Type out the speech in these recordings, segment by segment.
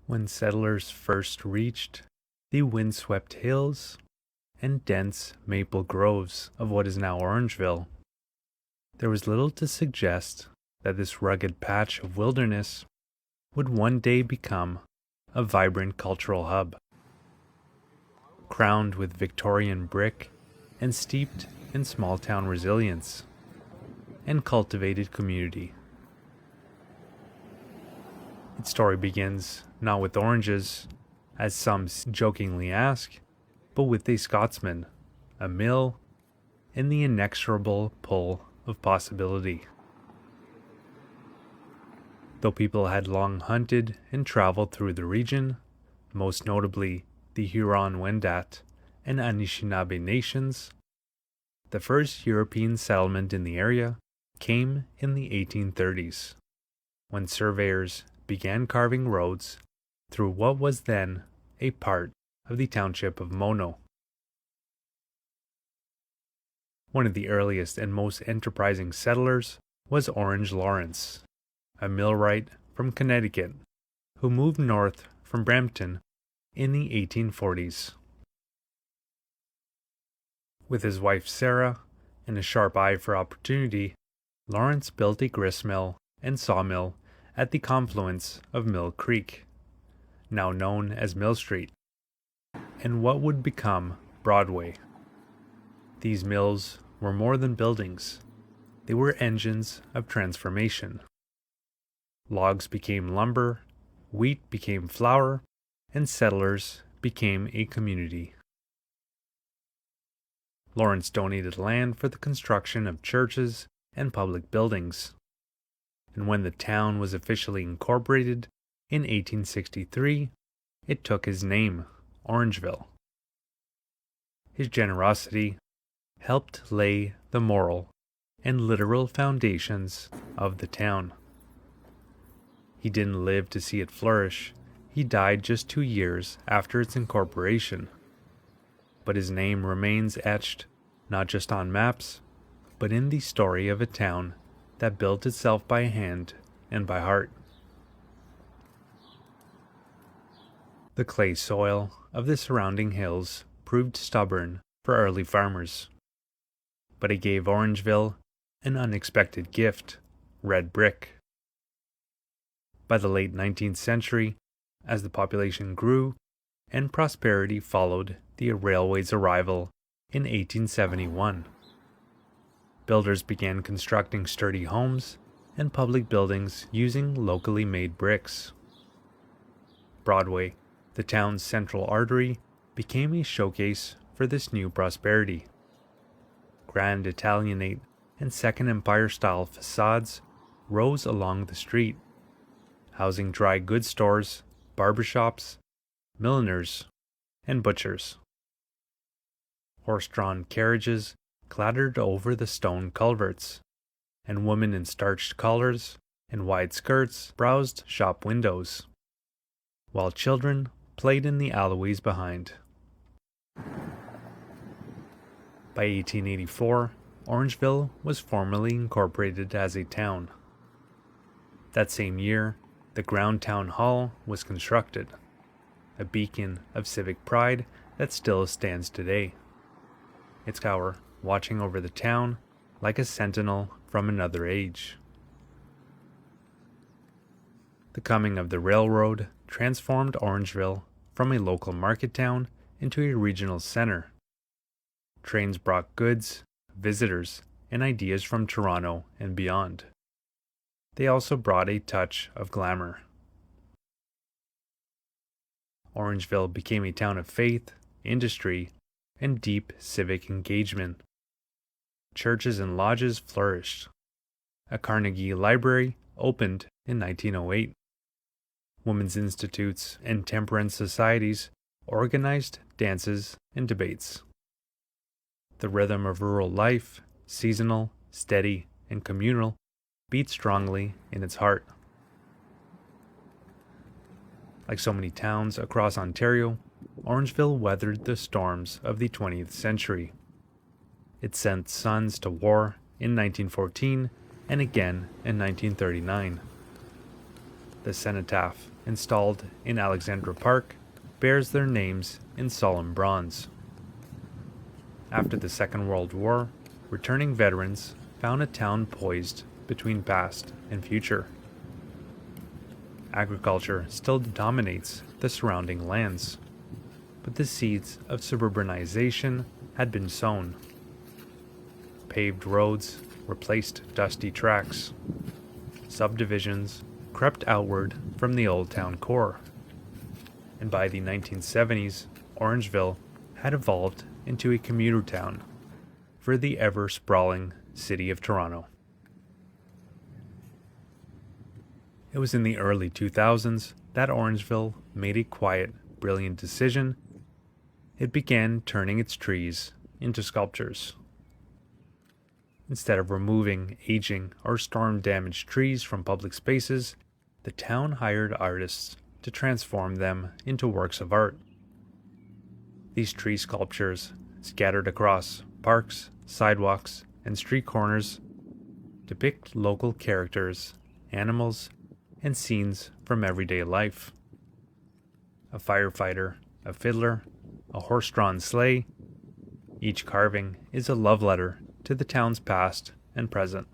When settlers first reached the windswept hills and dense maple groves of what is now Orangeville, there was little to suggest that this rugged patch of wilderness would one day become a vibrant cultural hub, crowned with Victorian brick and steeped in small-town resilience and cultivated community. Its story begins not with oranges, as some jokingly ask, but with a Scotsman, a mill, and the inexorable pull of possibility. Though people had long hunted and traveled through the region, most notably the Huron-Wendat and Anishinaabe nations, the first European settlement in the area came in the 1830s, when surveyors began carving roads through what was then a part of the township of Mono. One of the earliest and most enterprising settlers was Orange Lawrence, a millwright from Connecticut who moved north from Brampton in the 1840s. With his wife Sarah and a sharp eye for opportunity, Lawrence built a gristmill and sawmill at the confluence of Mill Creek, now known as Mill Street, and what would become Broadway. These mills were more than buildings. They were engines of transformation. Logs became lumber, wheat became flour, and settlers became a community. Lawrence donated land for the construction of churches and public buildings, and when the town was officially incorporated in 1863, it took his name, Orangeville. His generosity helped lay the moral and literal foundations of the town. He didn't live to see it flourish. He died just 2 years after its incorporation. But his name remains etched not just on maps, but in the story of a town that built itself by hand and by heart. The clay soil of the surrounding hills proved stubborn for early farmers, but it gave Orangeville an unexpected gift: red brick. By the late 19th century, as the population grew and prosperity followed the railway's arrival in 1871, builders began constructing sturdy homes and public buildings using locally made bricks. Broadway, the town's central artery, became a showcase for this new prosperity. Grand Italianate and Second Empire style facades rose along the street, housing dry goods stores, barbershops, milliners, and butchers. Horse-drawn carriages clattered over the stone culverts, and women in starched collars and wide skirts browsed shop windows, while children played in the alleyways behind. By 1884, Orangeville was formally incorporated as a town. That same year, the ground town hall was constructed, a beacon of civic pride that still stands today, its tower watching over the town like a sentinel from another age. The coming of the railroad transformed Orangeville from a local market town into a regional center. Trains brought goods, visitors, and ideas from Toronto and beyond. They also brought a touch of glamour. Orangeville became a town of faith, industry, and deep civic engagement. Churches and lodges flourished. A Carnegie Library opened in 1908. Women's institutes and temperance societies organized dances and debates. The rhythm of rural life, seasonal, steady, and communal, beat strongly in its heart. Like so many towns across Ontario, Orangeville weathered the storms of the 20th century. It sent sons to war in 1914 and again in 1939. The cenotaph installed in Alexandra Park, bears their names in solemn bronze. After the Second World War, returning veterans found a town poised between past and future. Agriculture still dominates the surrounding lands, but the seeds of suburbanization had been sown. Paved roads replaced dusty tracks. Subdivisions crept outward from the old town core. And by the 1970s, Orangeville had evolved into a commuter town for the ever-sprawling city of Toronto. It was in the early 2000s that Orangeville made a quiet, brilliant decision. It began turning its trees into sculptures. Instead of removing aging or storm-damaged trees from public spaces, the town hired artists to transform them into works of art. These tree sculptures, scattered across parks, sidewalks, and street corners, depict local characters, animals, and scenes from everyday life. A firefighter, a fiddler, a horse-drawn sleigh. Each carving is a love letter to the town's past and present.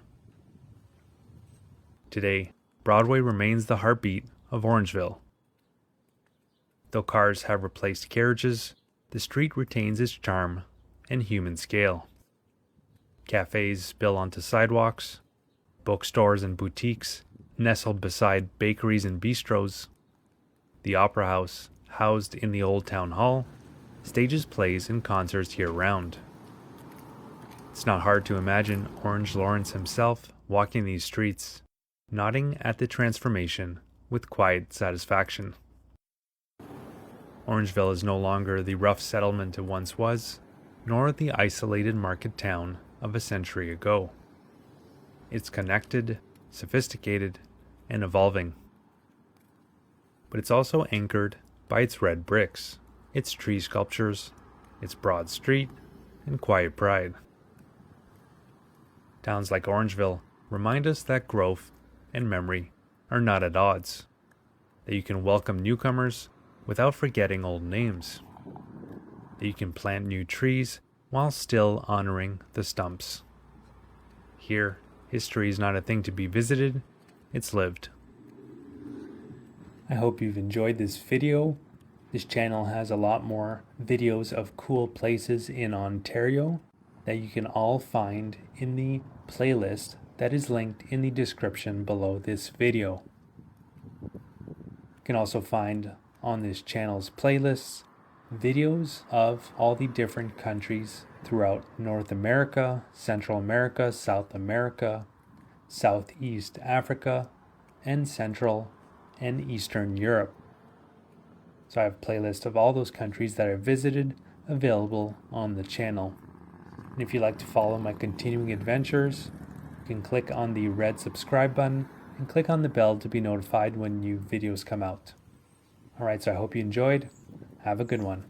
Today, Broadway remains the heartbeat of Orangeville. Though cars have replaced carriages, the street retains its charm and human scale. Cafes spill onto sidewalks, bookstores and boutiques nestled beside bakeries and bistros. The Opera House, housed in the Old Town Hall, stages plays and concerts year-round. It's not hard to imagine Orange Lawrence himself walking these streets, nodding at the transformation with quiet satisfaction. Orangeville is no longer the rough settlement it once was, nor the isolated market town of a century ago. It's connected, sophisticated, and evolving. But it's also anchored by its red bricks, its tree sculptures, its broad street, and quiet pride. Towns like Orangeville remind us that growth and memory are not at odds, that you can welcome newcomers without forgetting old names, that you can plant new trees while still honoring the stumps. Here, history is not a thing to be visited, it's lived. I hope you've enjoyed this video. This channel has a lot more videos of cool places in Ontario that you can all find in the playlist that is linked in the description below this video. You can also find on this channel's playlists videos of all the different countries throughout North America, Central America, South America, Southeast Africa, and Central and Eastern Europe. So I have a playlist of all those countries that I've visited available on the channel. And if you'd like to follow my continuing adventures, you can click on the red subscribe button and click on the bell to be notified when new videos come out. Alright, so I hope you enjoyed. Have a good one.